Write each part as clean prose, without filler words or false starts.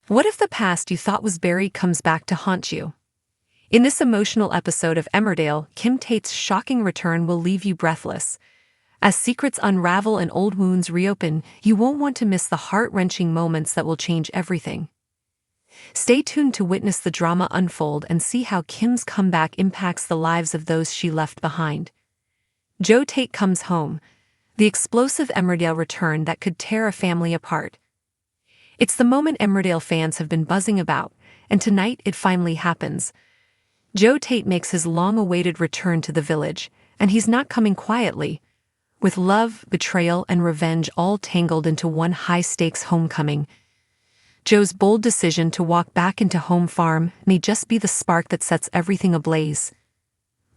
What if the past you thought was buried comes back to haunt you? In this emotional episode of Emmerdale, Kim Tate's shocking return will leave you breathless. As secrets unravel and old wounds reopen, you won't want to miss the heart-wrenching moments that will change everything. Stay tuned to witness the drama unfold and see how Kim's comeback impacts the lives of those she left behind. Tate comes home, the explosive Emmerdale return that could tear a family apart. It's the moment Emmerdale fans have been buzzing about, and tonight it finally happens. Tate makes his long-awaited return to the village, and he's not coming quietly. With love, betrayal, and revenge all tangled into one high-stakes homecoming, Joe's bold decision to walk back into Home Farm may just be the spark that sets everything ablaze.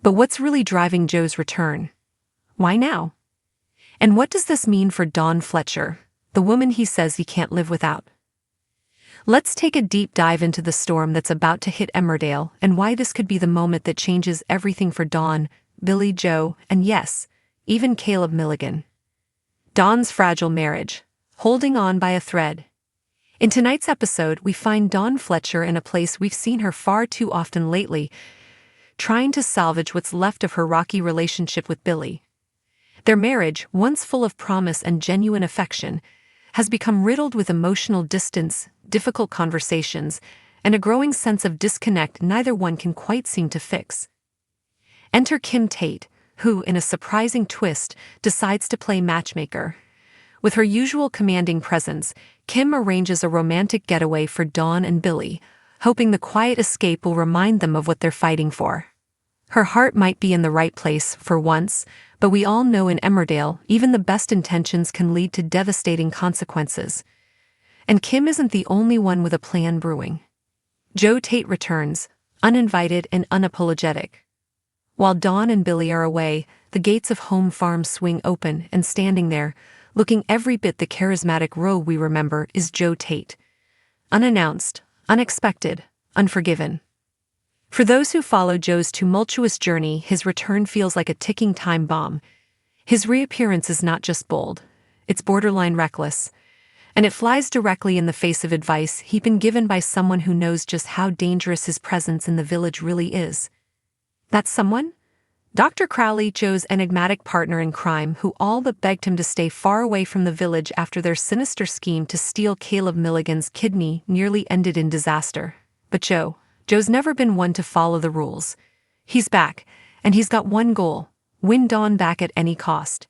But what's really driving Joe's return? Why now? And what does this mean for Dawn Fletcher, the woman he says he can't live without? Let's take a deep dive into the storm that's about to hit Emmerdale and why this could be the moment that changes everything for Dawn, Billy, Joe, and yes, even Caleb Milligan. Dawn's fragile marriage, holding on by a thread. In tonight's episode, we find Dawn Fletcher in a place we've seen her far too often lately, trying to salvage what's left of her rocky relationship with Billy. Their marriage, once full of promise and genuine affection, has become riddled with emotional distance, difficult conversations, and a growing sense of disconnect neither one can quite seem to fix. Enter Kim Tate, who, in a surprising twist, decides to play matchmaker. With her usual commanding presence, Kim arranges a romantic getaway for Dawn and Billy, hoping the quiet escape will remind them of what they're fighting for. Her heart might be in the right place for once, but we all know in Emmerdale, even the best intentions can lead to devastating consequences. And Kim isn't the only one with a plan brewing. Tate returns, uninvited and unapologetic. While Dawn and Billy are away, the gates of Home Farm swing open, and standing there, looking every bit the charismatic rogue we remember, is Tate. Unannounced, unexpected, unforgiven. For those who follow Joe's tumultuous journey, his return feels like a ticking time bomb. His reappearance is not just bold, it's borderline reckless. And it flies directly in the face of advice he'd been given by someone who knows just how dangerous his presence in the village really is. That someone? Dr. Crowley, Joe's enigmatic partner in crime, who all but begged him to stay far away from the village after their sinister scheme to steal Caleb Milligan's kidney nearly ended in disaster. But Joe's never been one to follow the rules. He's back, and he's got one goal: win Dawn back at any cost.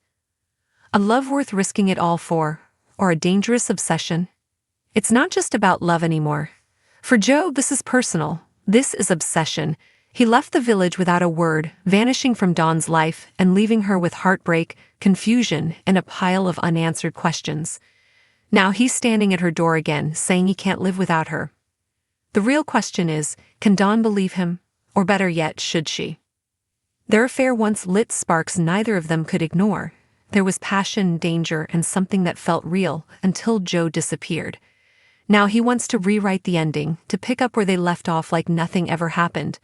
A love worth risking it all for, or a dangerous obsession? It's not just about love anymore. For Joe, this is personal. This is obsession. He left the village without a word, vanishing from Dawn's life and leaving her with heartbreak, confusion, and a pile of unanswered questions. Now he's standing at her door again, saying he can't live without her. The real question is, can Dawn believe him? Or better yet, should she? Their affair once lit sparks neither of them could ignore. There was passion, danger, and something that felt real, until Joe disappeared. Now he wants to rewrite the ending, to pick up where they left off like nothing ever happened.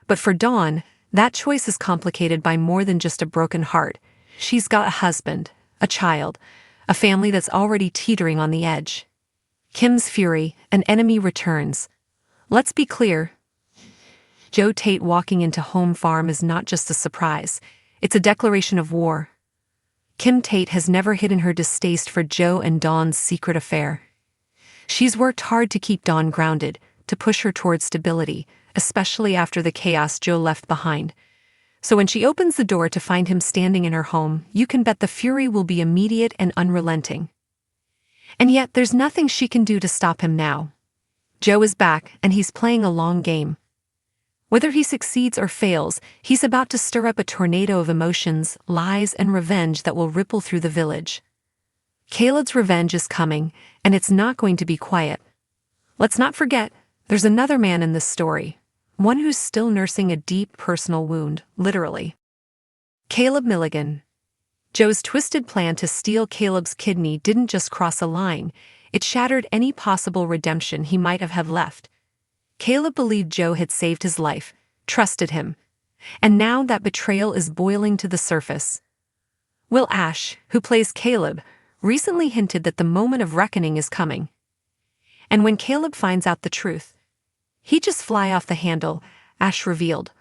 But for Dawn, that choice is complicated by more than just a broken heart. She's got a husband, a child, a family that's already teetering on the edge. Kim's fury, an enemy, returns. Let's be clear. Tate walking into Home Farm is not just a surprise. It's a declaration of war. Kim Tate has never hidden her distaste for Joe and Dawn's secret affair. She's worked hard to keep Dawn grounded, to push her toward stability, especially after the chaos Joe left behind. So when she opens the door to find him standing in her home, you can bet the fury will be immediate and unrelenting. And yet there's nothing she can do to stop him now. Joe is back, and he's playing a long game. Whether he succeeds or fails, he's about to stir up a tornado of emotions, lies, and revenge that will ripple through the village. Caleb's revenge is coming, and it's not going to be quiet. Let's not forget, there's another man in this story, one who's still nursing a deep personal wound, literally. Caleb Milligan. Joe's twisted plan to steal Caleb's kidney didn't just cross a line, it shattered any possible redemption he might have had left. Caleb believed Joe had saved his life, trusted him. And now that betrayal is boiling to the surface. Will Ash, who plays Caleb, recently hinted that the moment of reckoning is coming. And when Caleb finds out the truth, he'd just fly off the handle, Ash revealed.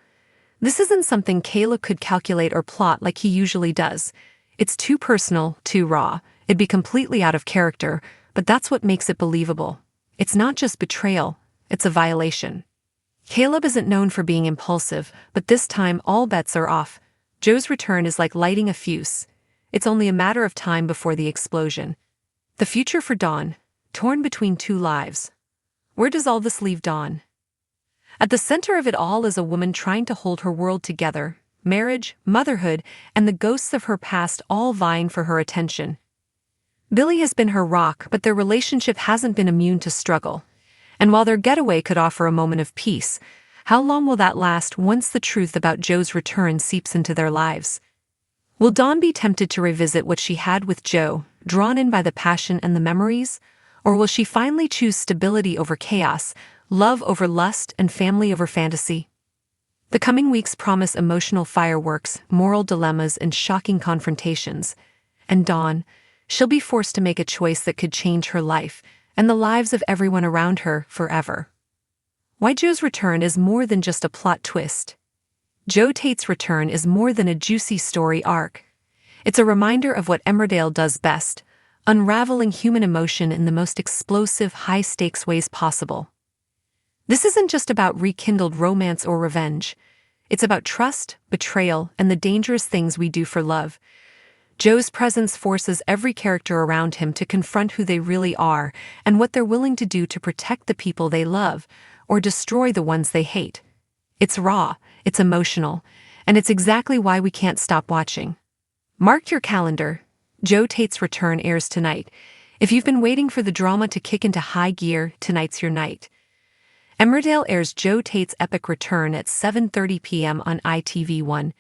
This isn't something Caleb could calculate or plot like he usually does. It's too personal, too raw. It'd be completely out of character, but that's what makes it believable. It's not just betrayal, it's a violation. Caleb isn't known for being impulsive, but this time all bets are off. Joe's return is like lighting a fuse. It's only a matter of time before the explosion. The future for Dawn, torn between two lives. Where does all this leave Dawn? At the center of it all is a woman trying to hold her world together, marriage, motherhood, and the ghosts of her past all vying for her attention. Billy has been her rock, but their relationship hasn't been immune to struggle. And while their getaway could offer a moment of peace, how long will that last once the truth about Joe's return seeps into their lives? Will Dawn be tempted to revisit what she had with Joe, drawn in by the passion and the memories? Or will she finally choose stability over chaos, love over lust, and family over fantasy? The coming weeks promise emotional fireworks, moral dilemmas, and shocking confrontations. And Dawn, she'll be forced to make a choice that could change her life, and the lives of everyone around her forever. Why Joe's return is more than just a plot twist. Joe Tate's return is more than a juicy story arc. It's a reminder of what Emmerdale does best, unraveling human emotion in the most explosive, high-stakes ways possible. This isn't just about rekindled romance or revenge. It's about trust, betrayal, and the dangerous things we do for love. Joe's presence forces every character around him to confront who they really are and what they're willing to do to protect the people they love or destroy the ones they hate. It's raw, it's emotional, and it's exactly why we can't stop watching. Mark your calendar. Joe Tate's return airs tonight. If you've been waiting for the drama to kick into high gear, tonight's your night. Emmerdale airs Joe Tate's epic return at 7:30 p.m. on ITV1.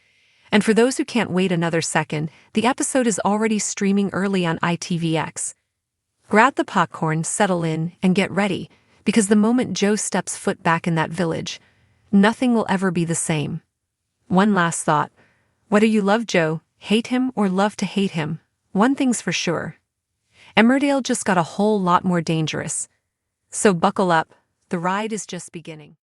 And for those who can't wait another second, the episode is already streaming early on ITVX. Grab the popcorn, settle in, and get ready, because the moment Joe steps foot back in that village, nothing will ever be the same. One last thought. Whether you love Joe, hate him, or love to hate him, one thing's for sure. Emmerdale just got a whole lot more dangerous. So buckle up, the ride is just beginning.